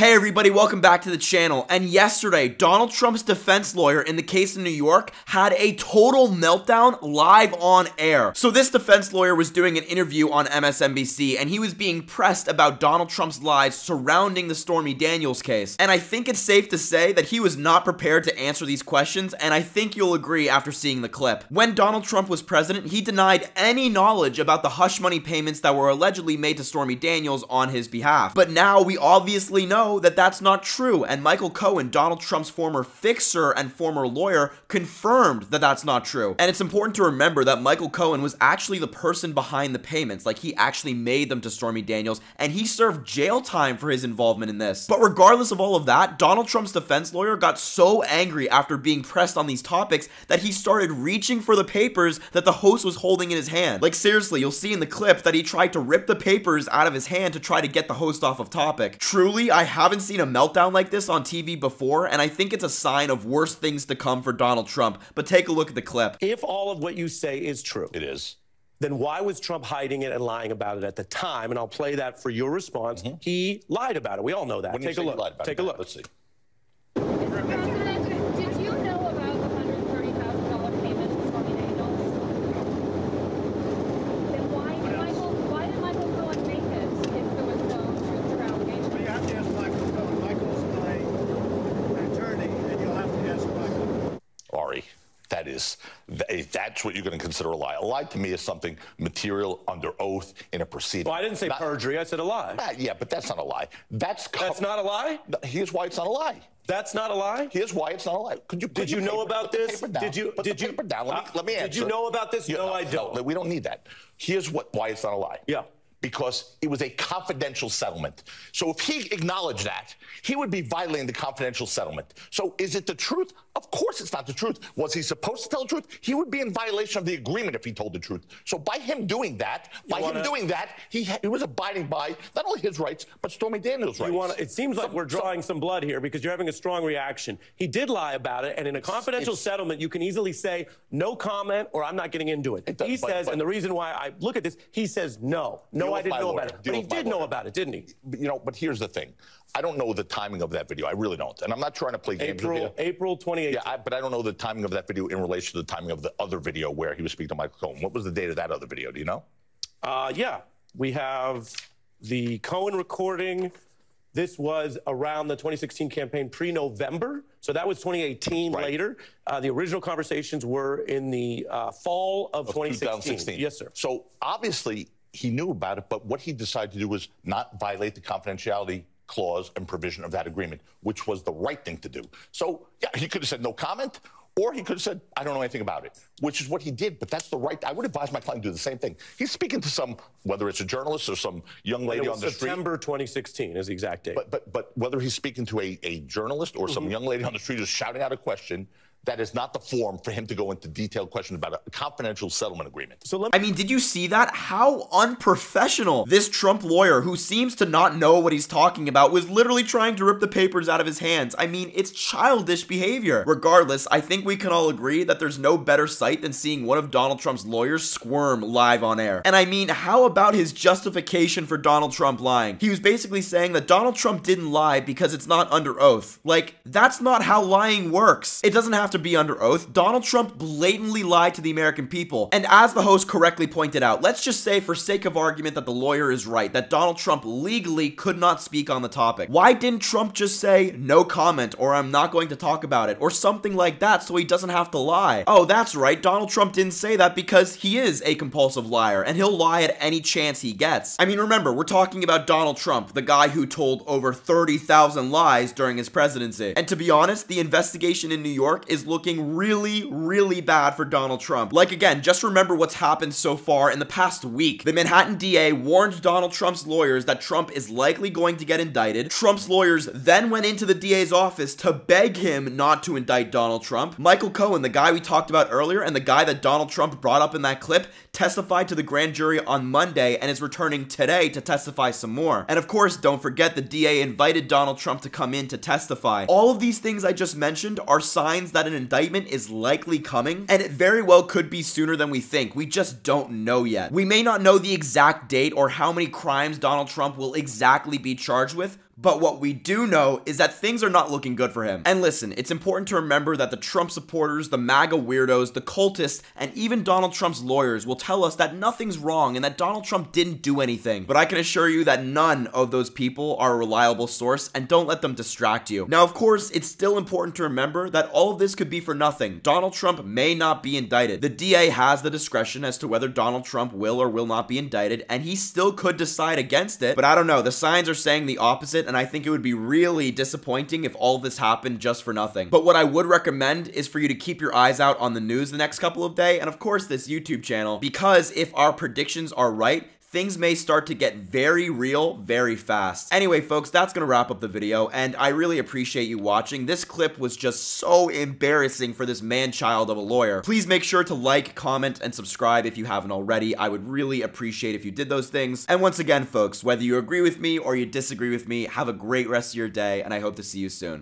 Hey everybody, welcome back to the channel. And yesterday, Donald Trump's defense lawyer in the case in New York had a total meltdown live on air. So this defense lawyer was doing an interview on MSNBC and he was being pressed about Donald Trump's lies surrounding the Stormy Daniels case. And I think it's safe to say that he was not prepared to answer these questions, and I think you'll agree after seeing the clip. When Donald Trump was president, he denied any knowledge about the hush money payments that were allegedly made to Stormy Daniels on his behalf. But now we obviously know that that's not true, and Michael Cohen, Donald Trump's former fixer and former lawyer, confirmed that that's not true. And it's important to remember that Michael Cohen was actually the person behind the payments, like he actually made them to Stormy Daniels, and he served jail time for his involvement in this. But regardless of all of that, Donald Trump's defense lawyer got so angry after being pressed on these topics that he started reaching for the papers that the host was holding in his hand. Like seriously, you'll see in the clip that he tried to rip the papers out of his hand to try to get the host off of topic. Truly, I haven't seen a meltdown like this on TV before, and I think it's a sign of worse things to come for Donald Trump. But take a look at the clip. If all of what you say is true, it is, then why was Trump hiding it and lying about it at the time? And I'll play that for your response. He lied about it. We all know that. Take a look. Take a look. Let's see. Mr. President, did you know about the $130,000 payment to Stormy Daniels? Then why did Michael Cohen make it if there was no truth to your allegation? Well, you have to ask Michael Cohen. Michael's my attorney, and you'll have to ask Michael. Ari, that's what you're going to consider a lie. A lie to me is something material under oath in a proceeding. Well, I didn't say perjury. I said a lie. Yeah, but that's not a lie. That's not a lie? Here's why it's not a lie. That's not a lie? Here's why it's not a lie. Did you know about this? Put the paper down. Let me answer. Did you know about this? No, I don't. No, we don't need that. Here's why it's not a lie. Yeah. Because it was a confidential settlement. So if he acknowledged that, he would be violating the confidential settlement. So is it the truth? Of course it's not the truth. Was he supposed to tell the truth? He would be in violation of the agreement if he told the truth. So by him doing that, he was abiding by not only his rights, but Stormy Daniels' rights. It seems like we're drawing some blood here because you're having a strong reaction. He did lie about it, and in a confidential settlement, you can easily say, no comment, or I'm not getting into it. He says, and the reason why I look at this, he says, no, I didn't know about it. But he did know about it, didn't he? You know, but here's the thing. I don't know the timing of that video. I really don't. And I'm not trying to play games with you. April 2018. Yeah, but I don't know the timing of that video in relation to the timing of the other video where he was speaking to Michael Cohen. What was the date of that other video? Do you know? Yeah. We have the Cohen recording. This was around the 2016 campaign pre-November. So that was 2018 later. The original conversations were in the fall of 2016. Yes, sir. So obviously he knew about it, but what he decided to do was not violate the confidentiality clause and provision of that agreement, which was the right thing to do. So, yeah, he could have said no comment, or he could have said, I don't know anything about it, which is what he did. But that's the right. I would advise my client to do the same thing. He's speaking to some, whether it's a journalist or some young lady on the street. September 2016 is the exact date. But whether he's speaking to a journalist or some young lady on the street who's shouting out a question, that is not the form for him to go into detailed questions about a confidential settlement agreement. So I mean, did you see that? How unprofessional. This Trump lawyer, who seems to not know what he's talking about, was literally trying to rip the papers out of his hands. I mean, it's childish behavior. Regardless, I think we can all agree that there's no better sight than seeing one of Donald Trump's lawyers squirm live on air. And I mean, how about his justification for Donald Trump lying? He was basically saying that Donald Trump didn't lie because it's not under oath. Like, that's not how lying works. It doesn't have to be under oath. Donald Trump blatantly lied to the American people. And as the host correctly pointed out, let's just say for sake of argument that the lawyer is right, that Donald Trump legally could not speak on the topic. Why didn't Trump just say no comment, or I'm not going to talk about it, or something like that so he doesn't have to lie? Oh, that's right. Donald Trump didn't say that because he is a compulsive liar and he'll lie at any chance he gets. I mean, remember, we're talking about Donald Trump, the guy who told over 30,000 lies during his presidency. And to be honest, the investigation in New York is looking really bad for Donald Trump. Like, again, just remember what's happened so far in the past week. The Manhattan DA warned Donald Trump's lawyers that Trump is likely going to get indicted. Trump's lawyers then went into the DA's office to beg him not to indict Donald Trump. Michael Cohen, the guy we talked about earlier and the guy that Donald Trump brought up in that clip, testified to the grand jury on Monday and is returning today to testify some more. And of course, don't forget the DA invited Donald Trump to come in to testify. All of these things I just mentioned are signs that an indictment is likely coming, and it very well could be sooner than we think. We just don't know yet. We may not know the exact date or how many crimes Donald Trump will exactly be charged with, But what we do know is that things are not looking good for him. And listen, it's important to remember that the Trump supporters, the MAGA weirdos, the cultists, and even Donald Trump's lawyers will tell us that nothing's wrong and that Donald Trump didn't do anything. But I can assure you that none of those people are a reliable source, and don't let them distract you. Now, of course, it's still important to remember that all of this could be for nothing. Donald Trump may not be indicted. The DA has the discretion as to whether Donald Trump will or will not be indicted, and he still could decide against it. But I don't know, the signs are saying the opposite, and I think it would be really disappointing if all of this happened just for nothing. But what I would recommend is for you to keep your eyes out on the news the next couple of days, and of course this YouTube channel, because if our predictions are right, things may start to get very real very fast. Anyway, folks, that's gonna wrap up the video, and I really appreciate you watching. This clip was just so embarrassing for this man-child of a lawyer. Please make sure to like, comment, and subscribe if you haven't already. I would really appreciate if you did those things. And once again, folks, whether you agree with me or you disagree with me, have a great rest of your day, and I hope to see you soon.